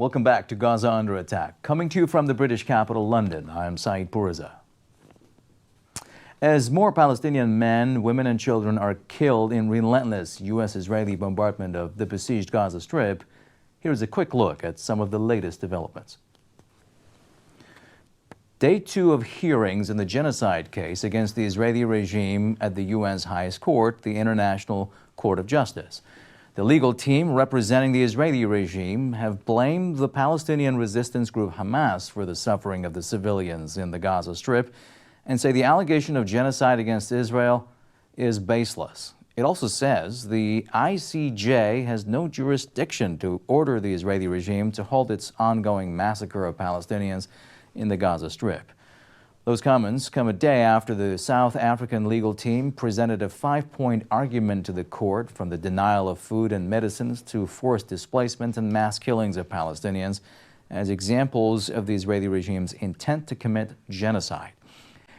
Welcome back to Gaza Under Attack. Coming to you from the British capital, London, I'm Saeed Pourza. As more Palestinian men, women and children are killed in relentless U.S.-Israeli bombardment of the besieged Gaza Strip, here's a quick look at some of the latest developments. Day 2 of hearings in the genocide case against the Israeli regime at the UN's highest court, the International Court of Justice. The legal team representing the Israeli regime have blamed the Palestinian resistance group Hamas for the suffering of the civilians in the Gaza Strip and say the allegation of genocide against Israel is baseless. It also says the ICJ has no jurisdiction to order the Israeli regime to halt its ongoing massacre of Palestinians in the Gaza Strip. Those comments come a day after the South African legal team presented a 5-point argument to the court, from the denial of food and medicines to forced displacement and mass killings of Palestinians, as examples of the Israeli regime's intent to commit genocide.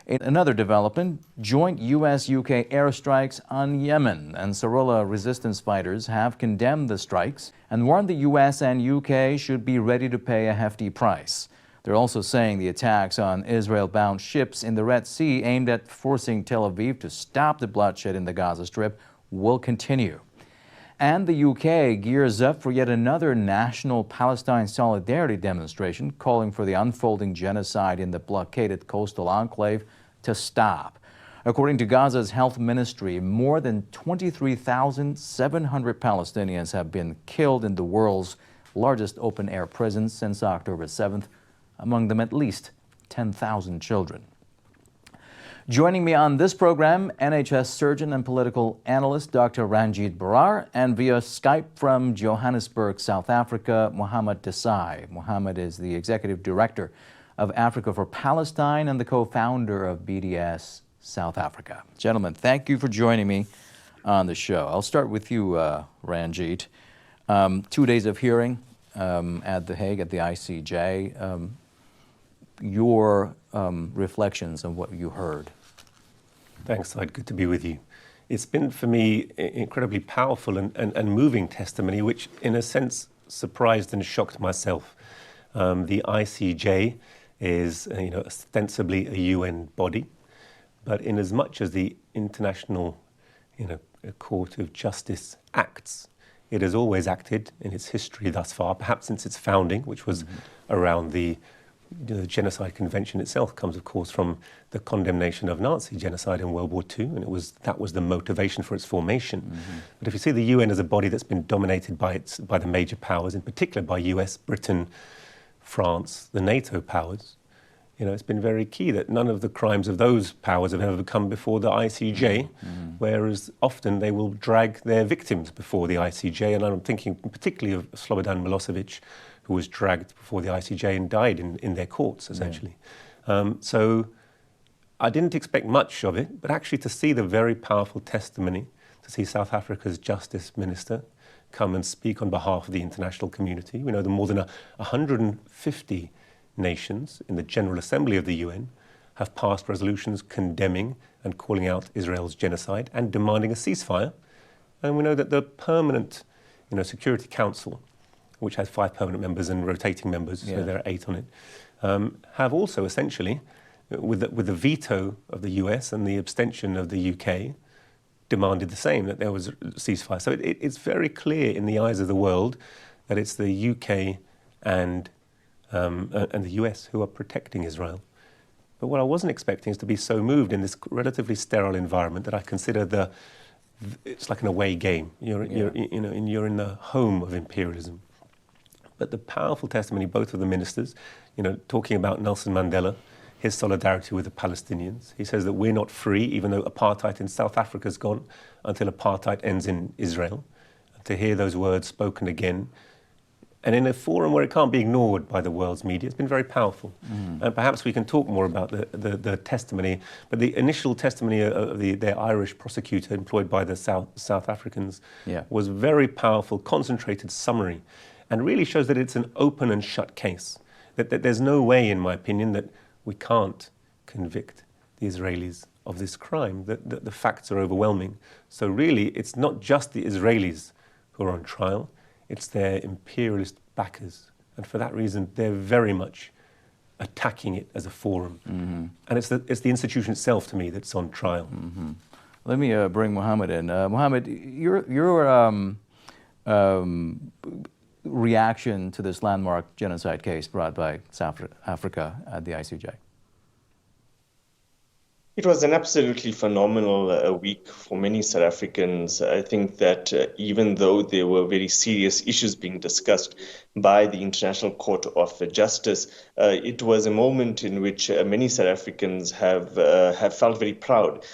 In another development, joint U.S.-UK airstrikes on Yemen. Ansurullah resistance fighters have condemned the strikes and warned the U.S. and U.K. should be ready to pay a hefty price. They're also saying the attacks on Israel-bound ships in the Red Sea aimed at forcing Tel Aviv to stop the bloodshed in the Gaza Strip will continue. And the UK gears up for yet another national Palestine solidarity demonstration, calling for the unfolding genocide in the blockaded coastal enclave to stop. According to Gaza's health ministry, more than 23,700 Palestinians have been killed in the world's largest open-air prison since October 7th, among them at least 10,000 children. Joining me on this program, NHS surgeon and political analyst Dr. Ranjit Brar, and via Skype from Johannesburg, South Africa, Mohammed Desai. Mohammed is the executive director of Africa for Palestine and the co-founder of BDS South Africa. Gentlemen, thank you for joining me on the show. I'll start with you, Ranjit. 2 days of hearing at The Hague at the ICJ. Your reflections on what you heard. Thanks, Said. Good to be with you. It's been, for me, incredibly powerful and moving testimony, which in a sense surprised and shocked myself. The ICJ is, ostensibly a UN body, but in as much as the International, Court of Justice acts, it has always acted in its history thus far, perhaps since its founding, which was around the Genocide Convention itself comes, of course, from the condemnation of Nazi genocide in World War II, and that was the motivation for its formation. But if you see the UN as a body that's been dominated by the major powers, in particular by US, Britain, France, the NATO powers, it's been very key that none of the crimes of those powers have ever come before the ICJ, whereas often they will drag their victims before the ICJ, and I'm thinking particularly of Slobodan Milosevic, who was dragged before the ICJ and died in their courts, essentially. So I didn't expect much of it, but actually to see the very powerful testimony, to see South Africa's Justice Minister come and speak on behalf of the international community. We know that more than 150 nations in the General Assembly of the UN have passed resolutions condemning and calling out Israel's genocide and demanding a ceasefire. And we know that the permanent Security Council, which has 5 permanent members and rotating members, so there are 8 on it, have also essentially, with the veto of the US and the abstention of the UK, demanded the same, that there was a ceasefire. So it's very clear in the eyes of the world that it's the UK and the US who are protecting Israel. But what I wasn't expecting is to be so moved in this relatively sterile environment that I consider it's like an away game. You're in the home of imperialism. But the powerful testimony, both of the ministers, talking about Nelson Mandela, his solidarity with the Palestinians. He says that we're not free, even though apartheid in South Africa's gone, until apartheid ends in Israel. To hear those words spoken again, and in a forum where it can't be ignored by the world's media, it's been very powerful. And perhaps we can talk more about the testimony, but the initial testimony of their Irish prosecutor employed by the South Africans was very powerful, concentrated summary, and really shows that it's an open and shut case. That there's no way, in my opinion, that we can't convict the Israelis of this crime. The facts are overwhelming. So really, it's not just the Israelis who are on trial, it's their imperialist backers And for that reason, they're very much attacking it as a forum. And it's the institution itself, to me, that's on trial. Let me bring Mohammed in. Mohammed, your reaction to this landmark genocide case brought by South Africa at the ICJ? It was an absolutely phenomenal week for many South Africans. I think that even though there were very serious issues being discussed by the International Court of Justice, it was a moment in which many South Africans have felt very proud,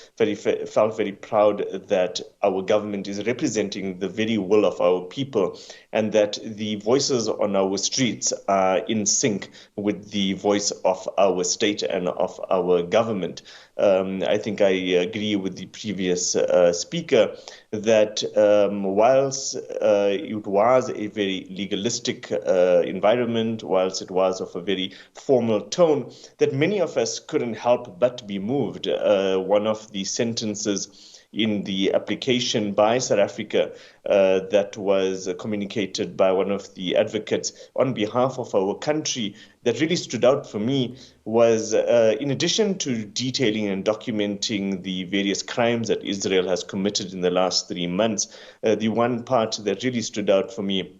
felt very proud that our government is representing the very will of our people, and that the voices on our streets are in sync with the voice of our state and of our government. I think I agree with the previous speaker that whilst it was a very legalistic environment, whilst it was of a very formal tone, that many of us couldn't help but be moved. One of the sentences in the application by South Africa that was communicated by one of the advocates on behalf of our country that really stood out for me was, in addition to detailing and documenting the various crimes that Israel has committed in the last 3 months, the one part that really stood out for me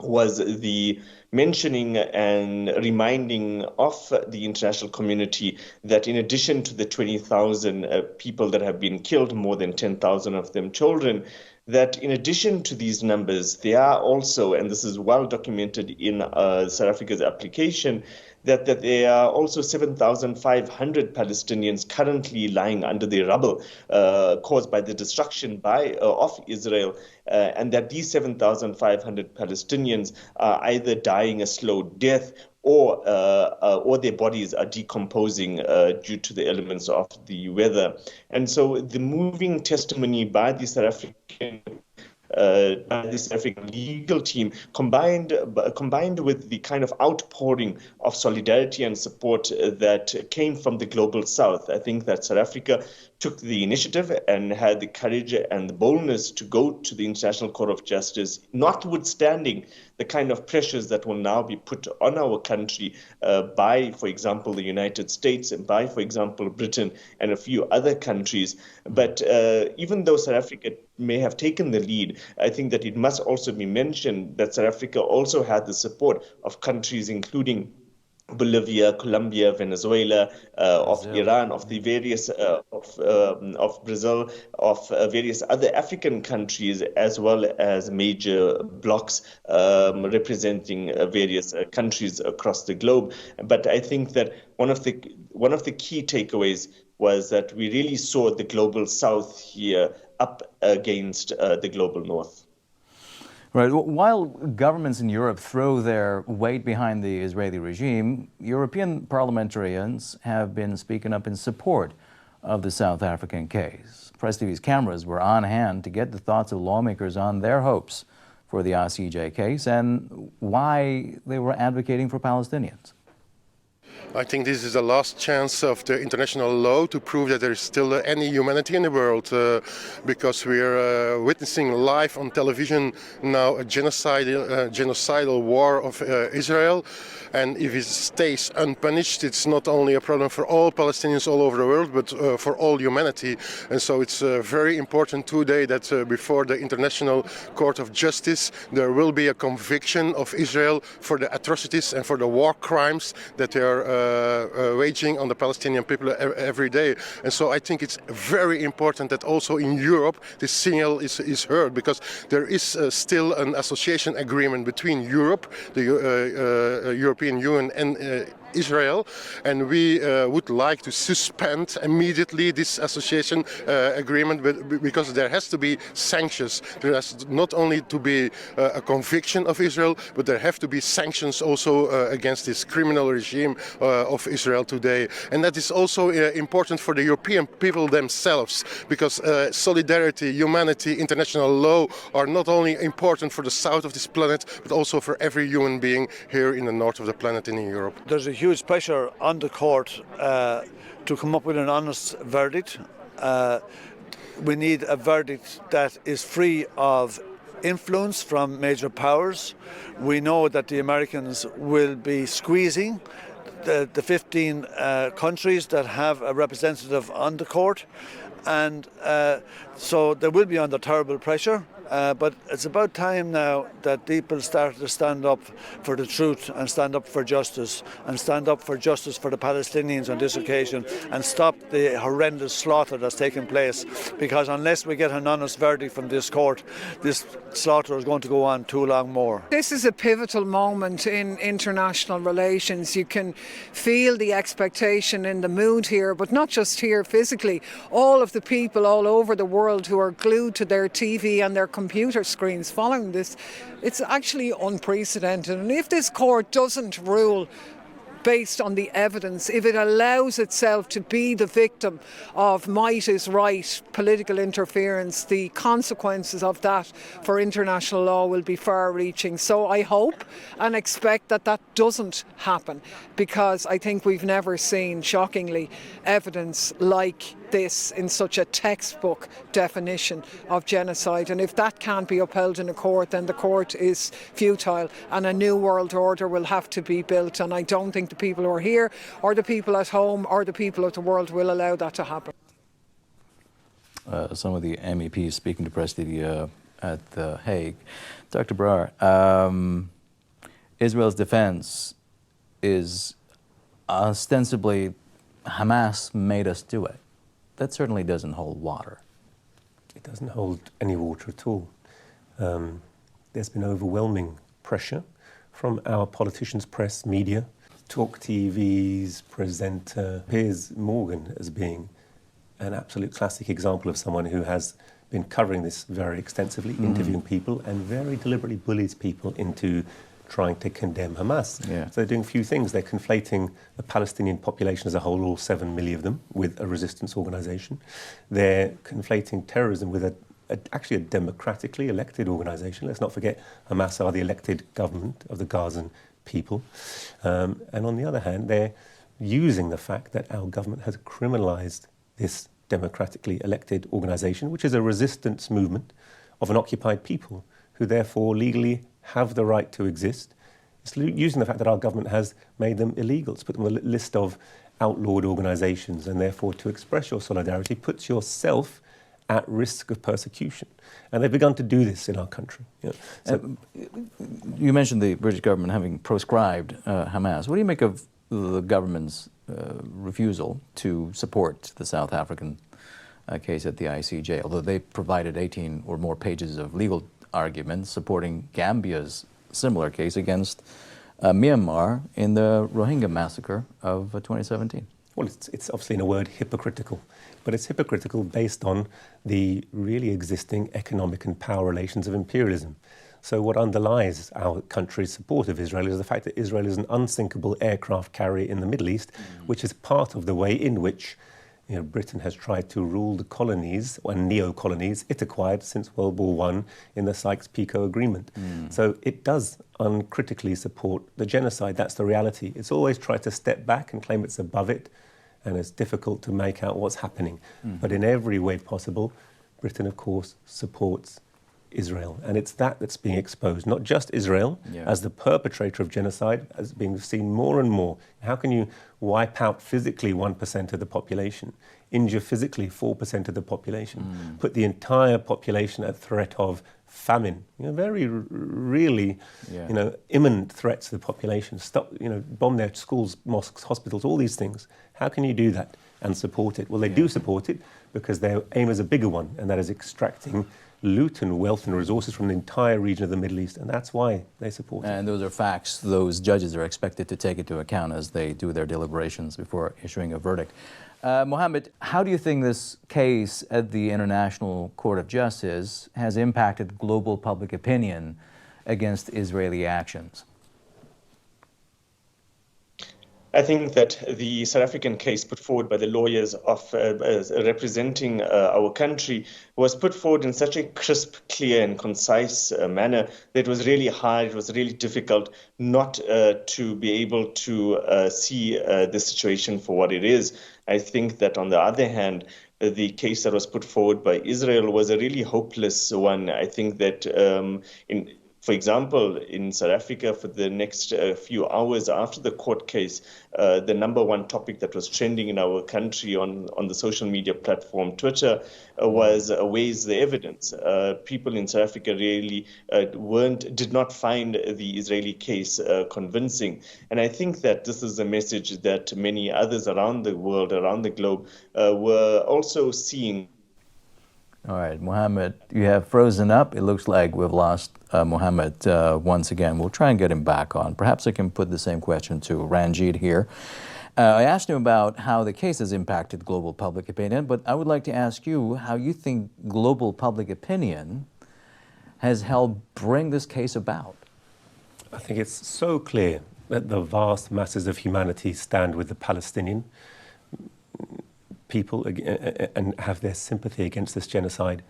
was the mentioning and reminding of the international community that in addition to the 20,000 people that have been killed, more than 10,000 of them children, that in addition to these numbers, there are also, and this is well documented in South Africa's application, that there are also 7,500 Palestinians currently lying under the rubble caused by the destruction of Israel, and that these 7,500 Palestinians are either dying a slow death or their bodies are decomposing due to the elements of the weather. And so the moving testimony by the South African legal team, combined with the kind of outpouring of solidarity and support that came from the global South. I think that South Africa took the initiative and had the courage and the boldness to go to the International Court of Justice, notwithstanding the kind of pressures that will now be put on our country by, for example, the United States, and by, for example, Britain and a few other countries. But even though South Africa may have taken the lead, I think that it must also be mentioned that South Africa also had the support of countries including Bolivia, Colombia, Venezuela, of Iran, of the various of Brazil, of various other African countries, as well as major blocs representing various countries across the globe. But I think that one of the key takeaways was that we really saw the global South here up against the global North. Right. While governments in Europe throw their weight behind the Israeli regime, European parliamentarians have been speaking up in support of the South African case. Press TV's cameras were on hand to get the thoughts of lawmakers on their hopes for the ICJ case and why they were advocating for Palestinians. I think this is the last chance of the international law to prove that there is still any humanity in the world, because we are witnessing live on television now a genocidal war of Israel. And if it stays unpunished, it's not only a problem for all Palestinians all over the world, but for all humanity. And so it's very important today that before the International Court of Justice, there will be a conviction of Israel for the atrocities and for the war crimes that they are waging on the Palestinian people every day. And so I think it's very important that also in Europe this signal is heard, because there is still an association agreement between Europe, the European Union and Israel, and we would like to suspend immediately this association agreement, because there has to be sanctions. There has not only to be a conviction of Israel, but there have to be sanctions also against this criminal regime of Israel today. And that is also important for the European people themselves, because solidarity, humanity, international law are not only important for the south of this planet, but also for every human being here in the north of the planet in Europe. There's a huge pressure on the court to come up with an honest verdict. We need a verdict that is free of influence from major powers. We know that the Americans will be squeezing the 15 countries that have a representative on the court, and so they will be under terrible pressure. But it's about time now that people start to stand up for the truth and stand up for justice and stand up for justice for the Palestinians on this occasion and stop the horrendous slaughter that's taking place, because unless we get an honest verdict from this court, this slaughter is going to go on too long more. This is a pivotal moment in international relations. You can feel the expectation in the mood here, but not just here physically. All of the people all over the world who are glued to their TV and their computer screens following this, it's actually unprecedented. And if this court doesn't rule based on the evidence, if it allows itself to be the victim of might is right, political interference, the consequences of that for international law will be far-reaching. So I hope and expect that that doesn't happen, because I think we've never seen, shockingly, evidence like this in such a textbook definition of genocide. And if that can't be upheld in a court, then the court is futile and a new world order will have to be built. And I don't think the people who are here or the people at home or the people of the world will allow that to happen. Some of the MEPs speaking to press at The Hague. Dr. Brar, Israel's defense is ostensibly Hamas made us do it. That certainly doesn't hold water. It doesn't hold any water at all. There's been overwhelming pressure from our politicians, press, media, talk TV's presenter, Piers Morgan as being an absolute classic example of someone who has been covering this very extensively, interviewing people, and very deliberately bullies people into trying to condemn Hamas. Yeah. So they're doing a few things. They're conflating the Palestinian population as a whole, all 7 million of them, with a resistance organisation. They're conflating terrorism with actually a democratically elected organisation. Let's not forget Hamas are the elected government of the Gazan people. And on the other hand, they're using the fact that our government has criminalised this democratically elected organisation, which is a resistance movement of an occupied people who therefore legally have the right to exist. It's using the fact that our government has made them illegal, to put them on the list of outlawed organisations, and therefore to express your solidarity puts yourself at risk of persecution. And they've begun to do this in our country. You know, so you mentioned the British government having proscribed Hamas. What do you make of the government's refusal to support the South African case at the ICJ, although they provided 18 or more pages of legal arguments supporting Gambia's similar case against Myanmar in the Rohingya massacre of 2017? Well, it's obviously, in a word, hypocritical. But it's hypocritical based on the really existing economic and power relations of imperialism. So what underlies our country's support of Israel is the fact that Israel is an unsinkable aircraft carrier in the Middle East, which is part of the way in which Britain has tried to rule the colonies, or neo-colonies, it acquired since World War I in the Sykes-Picot Agreement. So it does uncritically support the genocide. That's the reality. It's always tried to step back and claim it's above it, and it's difficult to make out what's happening. But in every way possible, Britain, of course, supports Israel. And it's that's being exposed, not just Israel as the perpetrator of genocide, as being seen more and more. How can you wipe out physically 1% of the population, injure physically 4% of the population, put the entire population at threat of famine, very really, imminent threats to the population, stop, bomb their schools, mosques, hospitals, all these things. How can you do that and support it? Well, they do support it because their aim is a bigger one, and that is extracting loot and wealth and resources from the entire region of the Middle East, and that's why they support it. And those are facts those judges are expected to take into account as they do their deliberations before issuing a verdict. Mohammed, how do you think this case at the International Court of Justice has impacted global public opinion against Israeli actions? I think that the South African case put forward by the lawyers of representing our country was put forward in such a crisp, clear and concise manner that it was really hard, it was really difficult not to be able to see the situation for what it is. I think that on the other hand, the case that was put forward by Israel was a really hopeless one. I think that for example, in South Africa, for the next few hours after the court case, the number one topic that was trending in our country on the social media platform Twitter was where's the evidence? People in South Africa really did not find the Israeli case convincing. And I think that this is a message that many others around the world, around the globe, were also seeing. All right, Mohammed, you have frozen up. It looks like we've lost Mohammed once again. We'll try and get him back on. Perhaps I can put the same question to Ranjit here. I asked him about how the case has impacted global public opinion, but I would like to ask you how you think global public opinion has helped bring this case about. I think it's so clear that the vast masses of humanity stand with the Palestinian people and have their sympathy against this genocide.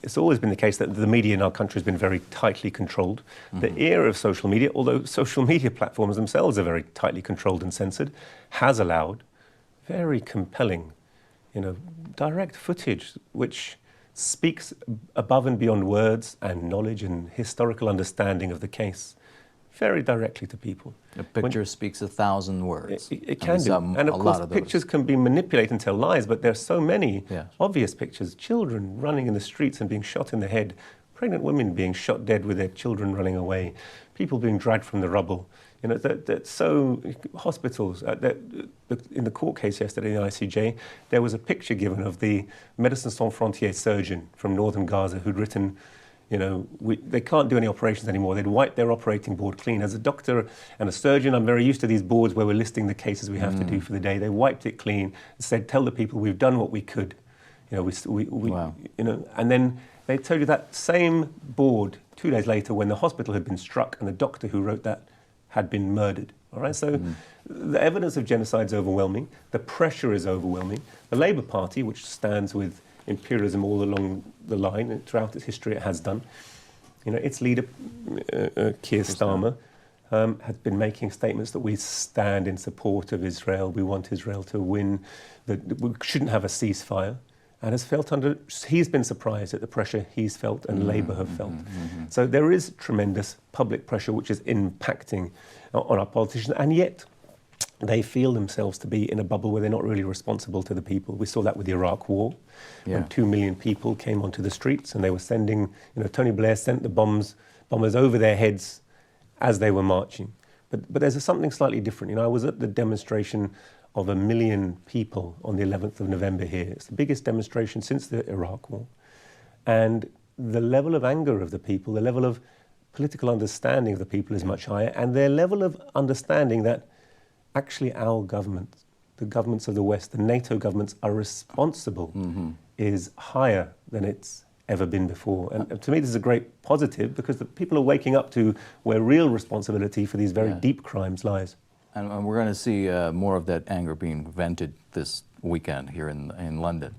It's always been the case that the media in our country has been very tightly controlled. The era of social media, although social media platforms themselves are very tightly controlled and censored, has allowed very compelling, direct footage which speaks above and beyond words and knowledge and historical understanding of the case very directly to people. A picture speaks 1,000 words. It can do. And of course, pictures can be manipulated and tell lies, but there are so many obvious pictures. Children running in the streets and being shot in the head. Pregnant women being shot dead with their children running away. People being dragged from the rubble. Hospitals. In the court case yesterday in the ICJ, there was a picture given of the Médecins Sans Frontières surgeon from northern Gaza who'd written, they can't do any operations anymore. They'd wiped their operating board clean. As a doctor and a surgeon, I'm very used to these boards where we're listing the cases we have to do for the day. They wiped it clean and said, tell the people we've done what we could. Wow. And then they told you that same board 2 days later when the hospital had been struck and the doctor who wrote that had been murdered. All right, so the evidence of genocide is overwhelming. The pressure is overwhelming. The Labour Party, which stands with imperialism all along the line, and throughout its history it has done. Its leader, Keir Starmer, has been making statements that we stand in support of Israel, we want Israel to win, that we shouldn't have a ceasefire, and he's been surprised at the pressure he's felt and Labour have felt. So there is tremendous public pressure which is impacting on our politicians, and yet they feel themselves to be in a bubble where they're not really responsible to the people. We saw that with the Iraq War, when 2 million people came onto the streets and they were sending, Tony Blair sent the bombers over their heads as they were marching. But there's something slightly different. I was at the demonstration of 1 million people on the 11th of November here. It's the biggest demonstration since the Iraq War. And the level of anger of the people, the level of political understanding of the people is much higher, and their level of understanding that actually our governments, the governments of the West, the NATO governments, are responsible is higher than it's ever been before. And to me, this is a great positive because the people are waking up to where real responsibility for these very deep crimes lies. And we're going to see more of that anger being vented this weekend here in London.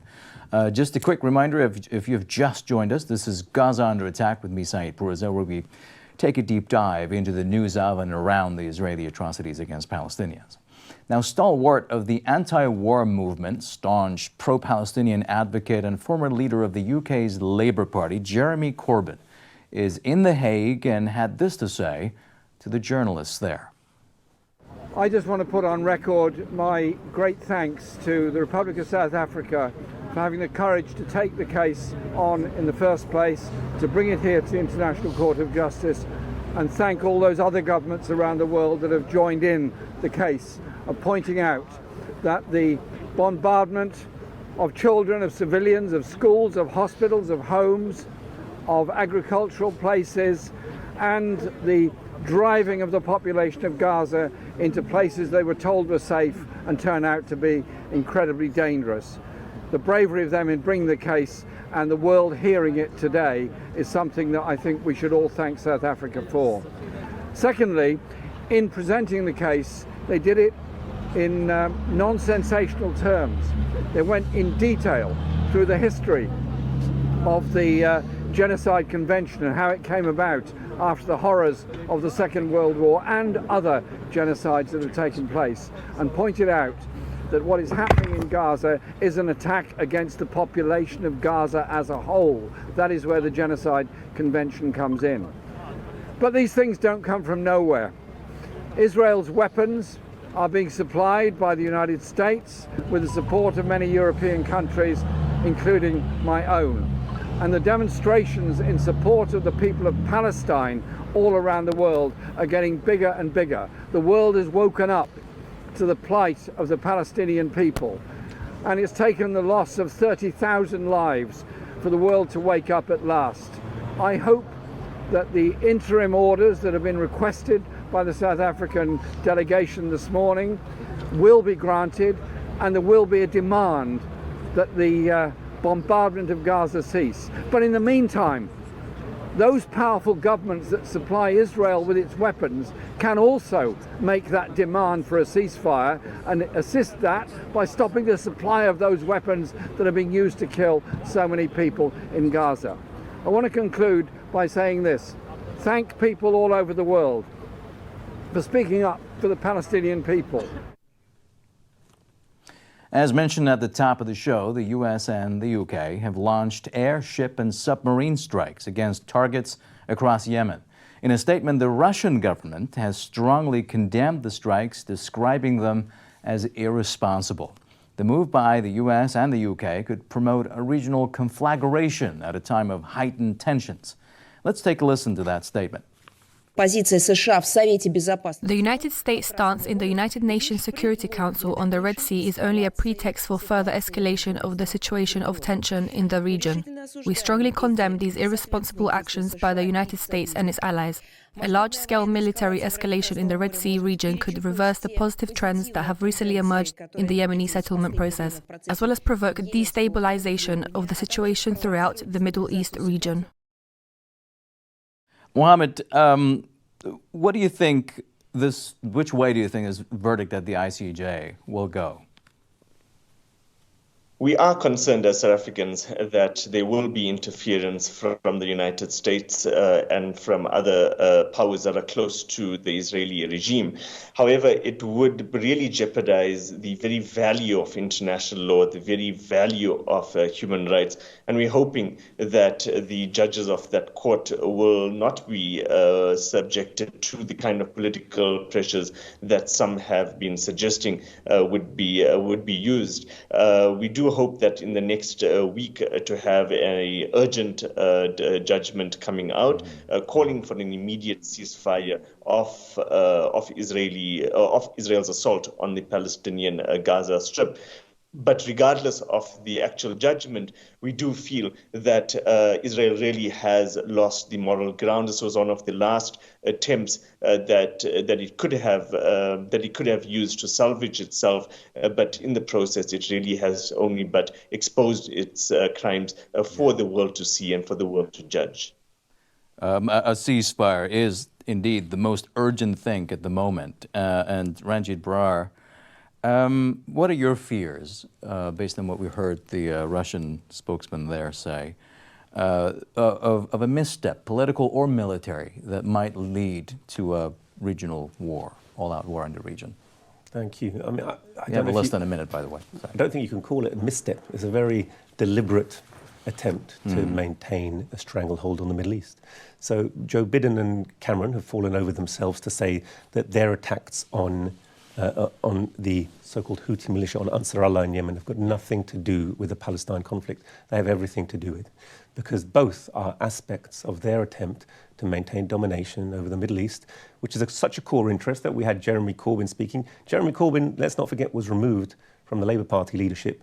Just a quick reminder, if you've just joined us, this is Gaza Under Attack with me, Saeed Purza, where we take a deep dive into the news of and around the Israeli atrocities against Palestinians. Now, stalwart of the anti-war movement, staunch pro-Palestinian advocate and former leader of the UK's Labour Party, Jeremy Corbin, is in The Hague and had this to say to the journalists there. I just want to put on record my great thanks to the Republic of South Africa for having the courage to take the case on in the first place, to bring it here to the International Court of Justice, and thank all those other governments around the world that have joined in the case of pointing out that the bombardment of children, of civilians, of schools, of hospitals, of homes, of agricultural places, and the driving of the population of Gaza into places they were told were safe and turn out to be incredibly dangerous. The bravery of them in bringing the case and the world hearing it today is something that I think we should all thank South Africa for. Secondly, in presenting the case, they did it in non-sensational terms. They went in detail through the history of the Genocide Convention and how it came about after the horrors of the Second World War and other genocides that have taken place, and pointed out that what is happening in Gaza is an attack against the population of Gaza as a whole. That is where the Genocide Convention comes in. But these things don't come from nowhere. Israel's weapons are being supplied by the United States with the support of many European countries, including my own. And the demonstrations in support of the people of Palestine all around the world are getting bigger and bigger. The world has woken up to the plight of the Palestinian people, and it's taken the loss of 30,000 lives for the world to wake up at last. I hope that the interim orders that have been requested by the South African delegation this morning will be granted, and there will be a demand that the bombardment of Gaza cease. But in the meantime, those powerful governments that supply Israel with its weapons can also make that demand for a ceasefire and assist that by stopping the supply of those weapons that are being used to kill so many people in Gaza. I want to conclude by saying this: thank people all over the world for speaking up for the Palestinian people. As mentioned at the top of the show, the U.S. and the U.K. have launched air, ship, and submarine strikes against targets across Yemen. In a statement, the Russian government has strongly condemned the strikes, describing them as irresponsible. The move by the U.S. and the U.K. could promote a regional conflagration at a time of heightened tensions. Let's take a listen to that statement. The United States stance in the United Nations Security Council on the Red Sea is only a pretext for further escalation of the situation of tension in the region. We strongly condemn these irresponsible actions by the United States and its allies. A large-scale military escalation in the Red Sea region could reverse the positive trends that have recently emerged in the Yemeni settlement process, as well as provoke destabilization of the situation throughout the Middle East region. Mohammed, what do you think which way do you think this verdict at the ICJ will go? We are concerned as South Africans that there will be interference from the United States and from other powers that are close to the Israeli regime. However, it would really jeopardize the very value of international law, the very value of human rights. And we're hoping that the judges of that court will not be subjected to the kind of political pressures that some have been suggesting would be used. We do hope that in the next week to have an urgent judgment coming out, calling for an immediate ceasefire of Israel's assault on the Palestinian Gaza Strip. But regardless of the actual judgment, we do feel that Israel really has lost the moral ground. This was one of the last attempts that it could have used to salvage itself, but in the process, it really has only but exposed its crimes for the world to see and for the world to judge. A ceasefire is indeed the most urgent thing at the moment, and Ranjit Brar, what are your fears, based on what we heard the Russian spokesman there say, of a misstep, political or military, that might lead to a regional war, all-out war in the region? Thank you. I mean, you have less than a minute, by the way. Sorry. I don't think you can call it a misstep. It's a very deliberate attempt to maintain a stranglehold on the Middle East. So Joe Biden and Cameron have fallen over themselves to say that their attacks on the so-called Houthi militia, on Ansurullah in Yemen, have got nothing to do with the Palestine conflict. They have everything to do with it, because both are aspects of their attempt to maintain domination over the Middle East, which is such a core interest that we had Jeremy Corbin speaking. Jeremy Corbin, let's not forget, was removed from the Labour Party leadership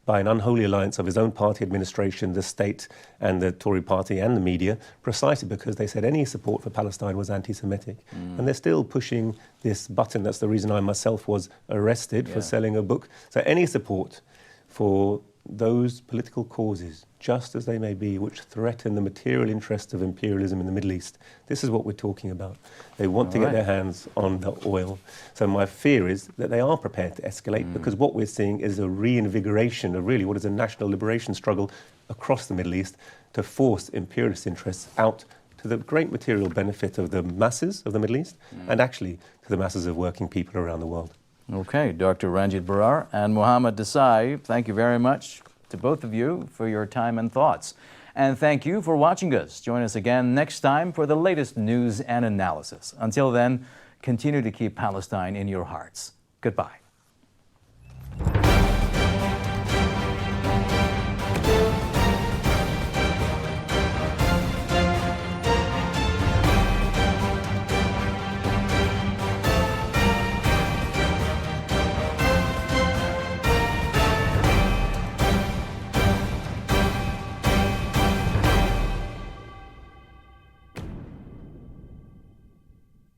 by an unholy alliance of his own party administration, the state and the Tory party and the media, precisely because they said any support for Palestine was anti-Semitic. And they're still pushing this button. That's the reason I myself was arrested for selling a book. So any support for those political causes, just as they may be, which threaten the material interests of imperialism in the Middle East, this is what we're talking about. They want to get their hands on the oil. So my fear is that they are prepared to escalate, because what we're seeing is a reinvigoration of really what is a national liberation struggle across the Middle East to force imperialist interests out to the great material benefit of the masses of the Middle East and actually to the masses of working people around the world. Okay, Dr. Ranjit Barar and Mohammed Desai, thank you very much to both of you for your time and thoughts. And thank you for watching us. Join us again next time for the latest news and analysis. Until then, continue to keep Palestine in your hearts. Goodbye.